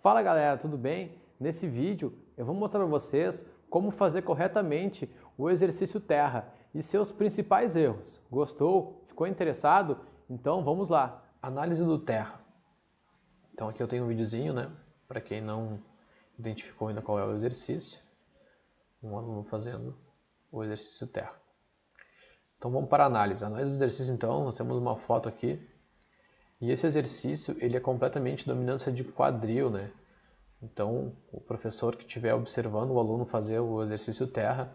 Fala galera, tudo bem? Nesse vídeo eu vou mostrar para vocês como fazer corretamente o exercício terra e seus principais erros. Gostou? Ficou interessado? Então vamos lá. Análise do terra. Então aqui eu tenho um videozinho, né? Para quem não identificou ainda qual é o exercício. Um aluno fazendo o exercício terra. Então vamos para a análise. Análise do exercício, então, nós temos uma foto aqui. E esse exercício ele é completamente dominância de quadril, né? Então, o professor que estiver observando o aluno fazer o exercício terra,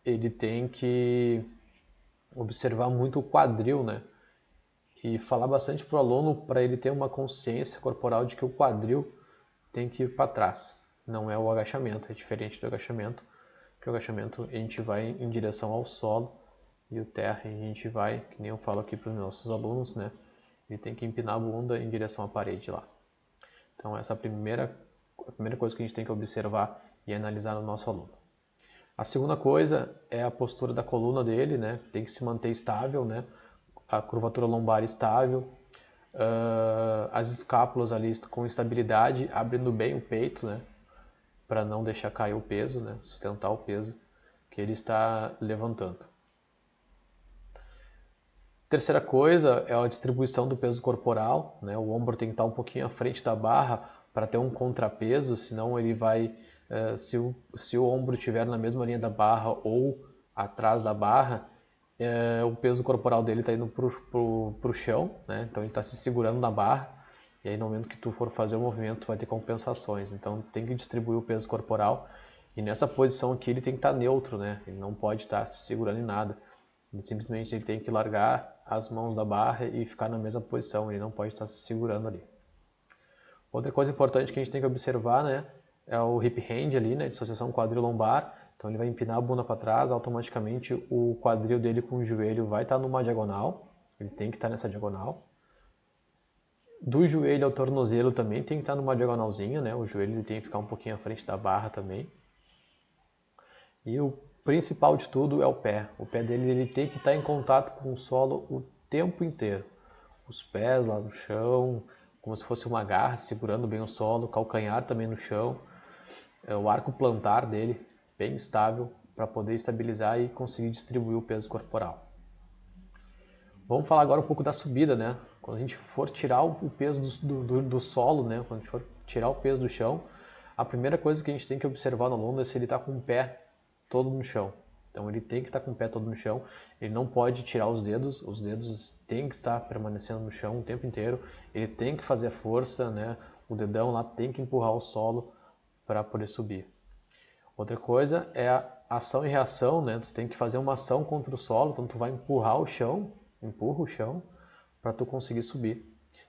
ele tem que observar muito o quadril, né? E falar bastante para o aluno para ele ter uma consciência corporal de que o quadril tem que ir para trás. Não é o agachamento, é diferente do agachamento, porque o agachamento a gente vai em direção ao solo e o terra a gente vai, que nem eu falo aqui para os nossos alunos, né? Ele tem que empinar a bunda em direção à parede lá. Então essa é a primeira coisa que a gente tem que observar e analisar no nosso aluno. A segunda coisa é a postura da coluna dele, né? Tem que se manter estável, né? A curvatura lombar estável, as escápulas ali com estabilidade, abrindo bem o peito, né? Para não deixar cair o peso, né? Sustentar o peso que ele está levantando. Terceira coisa é a distribuição do peso corporal, né? O ombro tem que estar um pouquinho à frente da barra para ter um contrapeso, senão ele vai, se o ombro estiver na mesma linha da barra ou atrás da barra, o peso corporal dele está indo para o chão, né? Então ele está se segurando na barra, e aí no momento que tu for fazer o movimento tu vai ter compensações, então tem que distribuir o peso corporal, e nessa posição aqui ele tem que estar neutro, né? Ele não pode estar se segurando em nada. Simplesmente ele tem que largar as mãos da barra e ficar na mesma posição, ele não pode estar se segurando ali. Outra coisa importante que a gente tem que observar, né, é o hip hinge ali, né, dissociação quadril-lombar. Então ele vai empinar a bunda para trás, automaticamente o quadril dele com o joelho vai estar numa diagonal, ele tem que estar nessa diagonal. Do joelho ao tornozelo também tem que estar numa diagonalzinha, né, o joelho ele tem que ficar um pouquinho à frente da barra também. E o principal de tudo é o pé. O pé dele ele tem que estar em contato com o solo o tempo inteiro. Os pés lá no chão, como se fosse uma garra segurando bem o solo, o calcanhar também no chão, o arco plantar dele bem estável para poder estabilizar e conseguir distribuir o peso corporal. Vamos falar agora um pouco da subida, né? Quando a gente for tirar o peso do solo, né? Quando a gente for tirar o peso do chão, a primeira coisa que a gente tem que observar no aluno é se ele está com o pé todo no chão. Então ele tem que estar com o pé todo no chão, ele não pode tirar os dedos têm que estar permanecendo no chão o tempo inteiro, ele tem que fazer força, né? O dedão lá tem que empurrar o solo para poder subir. Outra coisa é a ação e reação, né? Tu tem que fazer uma ação contra o solo, então tu vai empurra o chão para tu conseguir subir.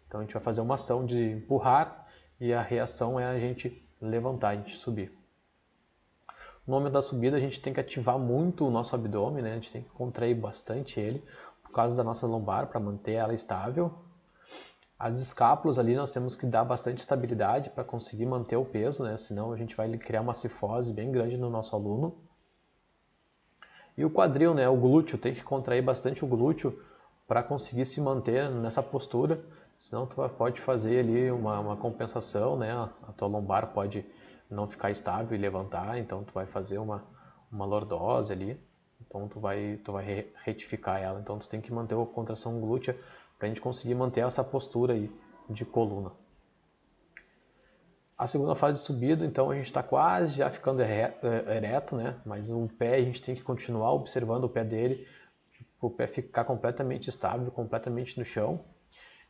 Então a gente vai fazer uma ação de empurrar e a reação é a gente levantar, a gente subir. No momento da subida a gente tem que ativar muito o nosso abdômen, né? A gente tem que contrair bastante ele por causa da nossa lombar para manter ela estável. As escápulas ali nós temos que dar bastante estabilidade para conseguir manter o peso, né? Senão a gente vai criar uma cifose bem grande no nosso aluno. E o quadril, né? O glúteo, tem que contrair bastante o glúteo para conseguir se manter nessa postura, senão tu pode fazer ali uma compensação, né? A tua lombar pode não ficar estável e levantar, então tu vai fazer uma lordose ali, então tu vai retificar ela, então tu tem que manter a contração glútea para a gente conseguir manter essa postura aí de coluna. A segunda fase de subida, então a gente está quase já ficando ereto, né? Mas o pé a gente tem que continuar observando o pé dele, o pé ficar completamente estável, completamente no chão.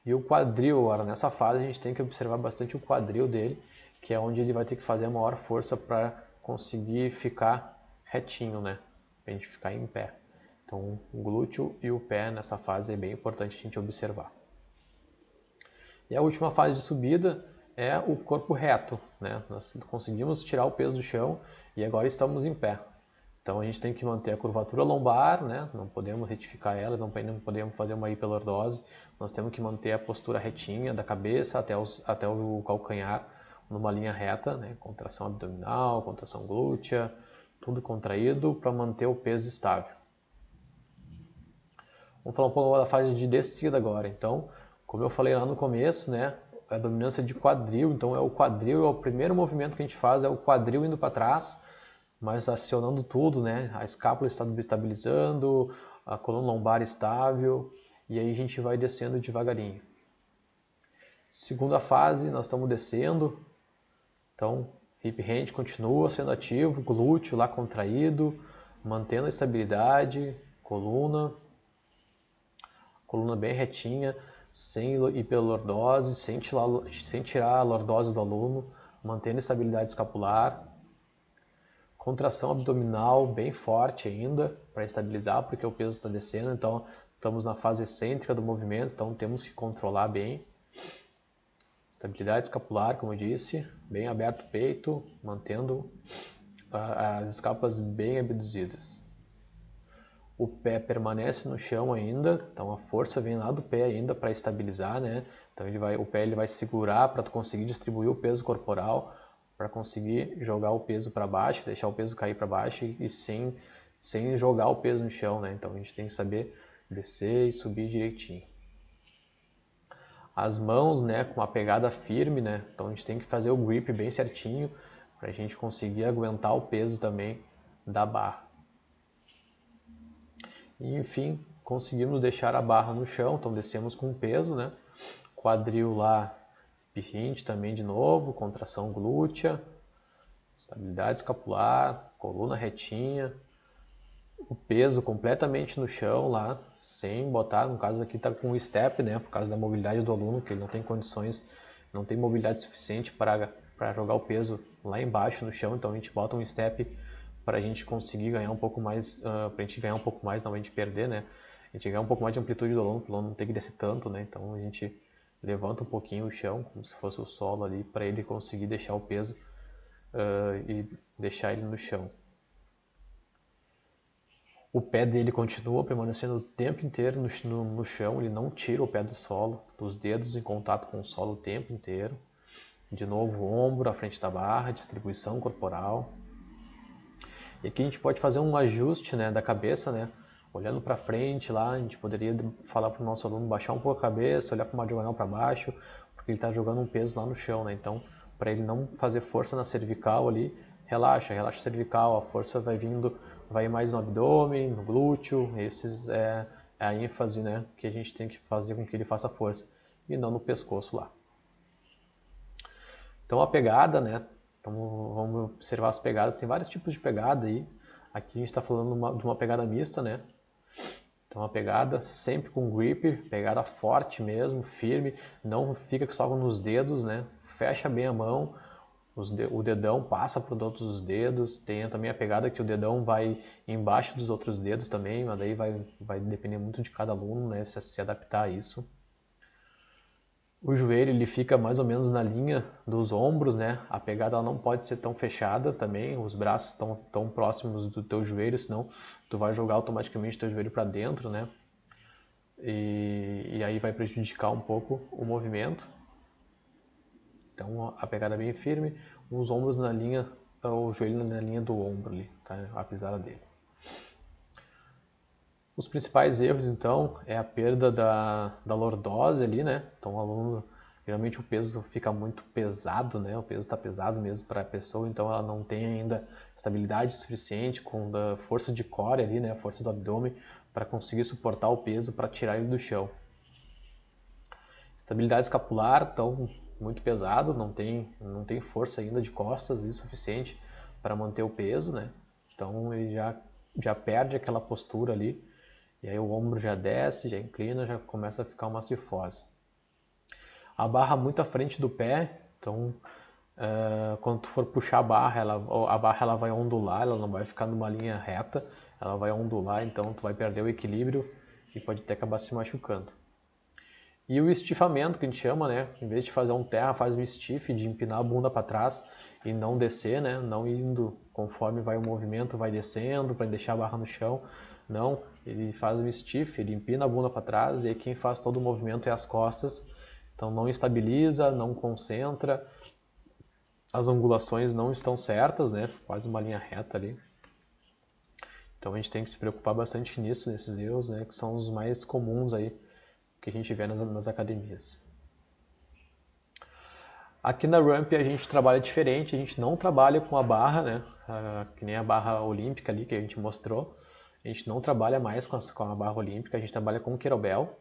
E o quadril, agora nessa fase a gente tem que observar bastante o quadril dele, que é onde ele vai ter que fazer a maior força para conseguir ficar retinho, né? Para a gente ficar em pé. Então o glúteo e o pé nessa fase é bem importante a gente observar. E a última fase de subida é o corpo reto, né? Nós conseguimos tirar o peso do chão e agora estamos em pé. Então a gente tem que manter a curvatura lombar, né? Não podemos retificar ela, não podemos fazer uma hiperlordose. Nós temos que manter a postura retinha da cabeça até o calcanhar numa linha reta, né? Contração abdominal, contração glútea, tudo contraído para manter o peso estável. Vamos falar um pouco da fase de descida agora. Então, como eu falei lá no começo, né? a dominância de quadril, então o quadril é o primeiro movimento que a gente faz, é o quadril indo para trás, mas acionando tudo, né? A escápula está estabilizando, a coluna lombar estável, e aí a gente vai descendo devagarinho. Segunda fase, nós estamos descendo, então hip hinge continua sendo ativo, glúteo lá contraído, mantendo a estabilidade, coluna bem retinha, sem hiperlordose, sem tirar a lordose do aluno, mantendo a estabilidade escapular. Contração abdominal bem forte ainda, para estabilizar, porque o peso está descendo, então estamos na fase excêntrica do movimento, então temos que controlar bem. Estabilidade escapular, como eu disse, bem aberto o peito, mantendo as escápulas bem abduzidas. O pé permanece no chão ainda, então a força vem lá do pé ainda para estabilizar, né? Então o pé vai segurar para tu conseguir distribuir o peso corporal, para conseguir jogar o peso para baixo, deixar o peso cair para baixo e sem jogar o peso no chão, né? Então a gente tem que saber descer e subir direitinho. As mãos, né, com a pegada firme, né? Então a gente tem que fazer o grip bem certinho para a gente conseguir aguentar o peso também da barra. E enfim, conseguimos deixar a barra no chão, então descemos com peso, né? Quadril lá, hip também de novo, contração glútea, estabilidade escapular, coluna retinha, o peso completamente no chão lá, sem botar, no caso aqui está com o step, né? Por causa da mobilidade do aluno, que ele não tem condições, não tem mobilidade suficiente para jogar o peso lá embaixo no chão, então a gente bota um step para a gente conseguir ganhar um pouco mais, para a gente ganhar um pouco mais, não a gente perder, né? A gente ganhar um pouco mais de amplitude do aluno, para o aluno não ter que descer tanto, né? Então a gente levanta um pouquinho o chão, como se fosse o solo ali, para ele conseguir deixar o peso e deixar ele no chão. O pé dele continua permanecendo o tempo inteiro no chão, ele não tira o pé do solo, os dedos em contato com o solo o tempo inteiro. De novo, o ombro à frente da barra, distribuição corporal. E aqui a gente pode fazer um ajuste, né, da cabeça, né? Olhando para frente lá, a gente poderia falar para o nosso aluno baixar um pouco a cabeça, olhar para uma diagonal para baixo, porque ele está jogando um peso lá no chão, né? Então, para ele não fazer força na cervical ali, relaxa a cervical, a força vai mais no abdômen, no glúteo, esses é a ênfase, né, que a gente tem que fazer com que ele faça força, e não no pescoço lá. Então a pegada, né? Então vamos observar as pegadas. Tem vários tipos de pegada aí. Aqui a gente está falando de uma pegada mista, né? Então a pegada sempre com grip, pegada forte mesmo, firme. Não fica só nos dedos, né? Fecha bem a mão. O dedão passa por todos os dedos. Tem também a pegada que o dedão vai embaixo dos outros dedos também, mas daí vai depender muito de cada aluno, né? Se adaptar a isso. O joelho ele fica mais ou menos na linha dos ombros, né? A pegada ela não pode ser tão fechada também, os braços estão tão próximos do teu joelho, senão tu vai jogar automaticamente teu joelho para dentro, né? E aí vai prejudicar um pouco o movimento. Então a pegada é bem firme, os ombros na linha, o joelho na linha do ombro ali, tá? A pisada dele. Os principais erros, então, é a perda da lordose ali, né? Então, o aluno, geralmente o peso fica muito pesado, né? O peso está pesado mesmo para a pessoa, então ela não tem ainda estabilidade suficiente com a força de core ali, né? A força do abdômen para conseguir suportar o peso para tirar ele do chão. Estabilidade escapular, então, muito pesado, não tem força ainda de costas ali suficiente para manter o peso, né? Então, ele já perde aquela postura ali. E aí o ombro já desce, já inclina, já começa a ficar uma cifose. A barra muito à frente do pé, então quando tu for puxar a barra ela vai ondular, ela não vai ficar numa linha reta, ela vai ondular, então tu vai perder o equilíbrio e pode até acabar se machucando. E o estifamento que a gente chama, né? Em vez de fazer um terra, faz um stiff, de empinar a bunda para trás e não descer, né? Não indo conforme vai o movimento, vai descendo para deixar a barra no chão. Não, ele faz um stiff, ele empina a bunda para trás e aí quem faz todo o movimento é as costas. Então não estabiliza, não concentra, as angulações não estão certas, né? Quase uma linha reta ali. Então a gente tem que se preocupar bastante nisso, nesses erros, né? Que são os mais comuns aí que a gente vê nas academias. Aqui na Ramp a gente trabalha diferente, a gente não trabalha com a barra, né? Que nem a barra olímpica ali que a gente mostrou. A gente não trabalha mais com a barra olímpica, a gente trabalha com o kettlebell,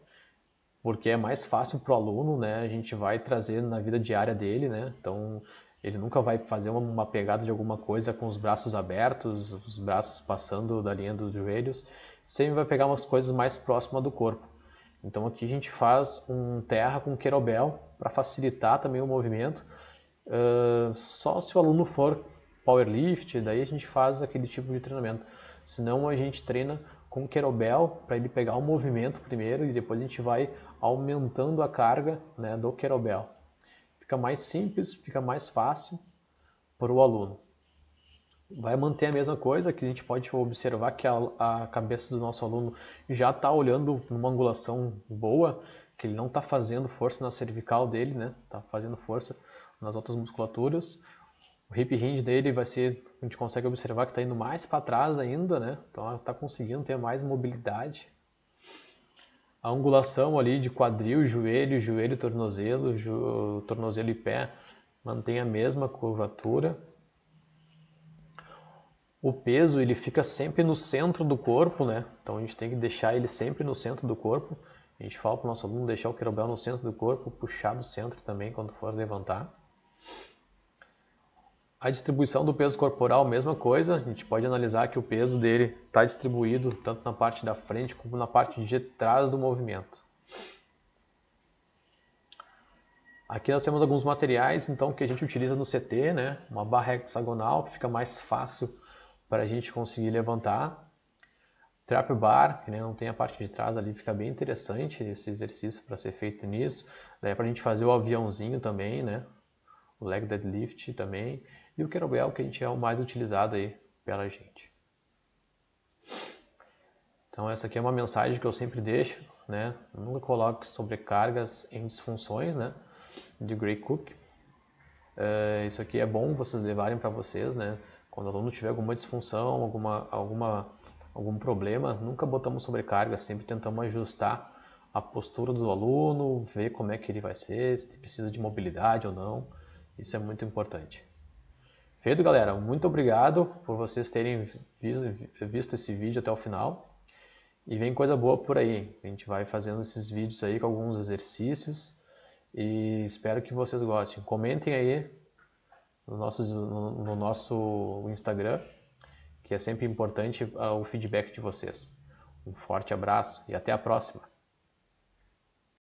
porque é mais fácil para o aluno, né? A gente vai trazer na vida diária dele, né? Então ele nunca vai fazer uma pegada de alguma coisa com os braços abertos, os braços passando da linha dos joelhos. Sempre vai pegar umas coisas mais próximas do corpo. Então aqui a gente faz um terra com kettlebell para facilitar também o movimento. Só se o aluno for powerlift, daí a gente faz aquele tipo de treinamento. Senão a gente treina com kettlebell para ele pegar o movimento primeiro e depois a gente vai aumentando a carga, né, do kettlebell. Fica mais simples, fica mais fácil para o aluno. Vai manter a mesma coisa, que a gente pode observar que a cabeça do nosso aluno já está olhando numa angulação boa, que ele não está fazendo força na cervical dele, né? Está fazendo força nas outras musculaturas. O hip hinge dele vai ser, a gente consegue observar que está indo mais para trás ainda, né? Então ela está conseguindo ter mais mobilidade. A angulação ali de quadril, joelho, tornozelo, tornozelo e pé mantém a mesma curvatura. O peso ele fica sempre no centro do corpo, né? Então a gente tem que deixar ele sempre no centro do corpo. A gente fala para o nosso aluno deixar o kettlebell no centro do corpo, puxar do centro também quando for levantar. A distribuição do peso corporal, mesma coisa. A gente pode analisar que o peso dele está distribuído tanto na parte da frente como na parte de trás do movimento. Aqui nós temos alguns materiais então que a gente utiliza no CT, né? Uma barra hexagonal que fica mais fácil para a gente conseguir levantar. Trap bar, que não tem a parte de trás ali, fica bem interessante esse exercício para ser feito nisso. Daí é para a gente fazer o aviãozinho também, né? O leg deadlift também. E o kettlebell, que a gente é o mais utilizado aí pela gente. Então essa aqui é uma mensagem que eu sempre deixo, né? Nunca coloque sobrecargas em disfunções, né? De Gray Cook. Isso aqui é bom vocês levarem para vocês, né? Quando o aluno tiver alguma disfunção, algum problema, nunca botamos sobrecarga, sempre tentamos ajustar a postura do aluno, ver como é que ele vai ser, se precisa de mobilidade ou não. Isso é muito importante. Feito, galera, muito obrigado por vocês terem visto esse vídeo até o final. E vem coisa boa por aí. A gente vai fazendo esses vídeos aí com alguns exercícios e espero que vocês gostem. Comentem aí no nosso Instagram, que é sempre importante o feedback de vocês. Um forte abraço e até a próxima!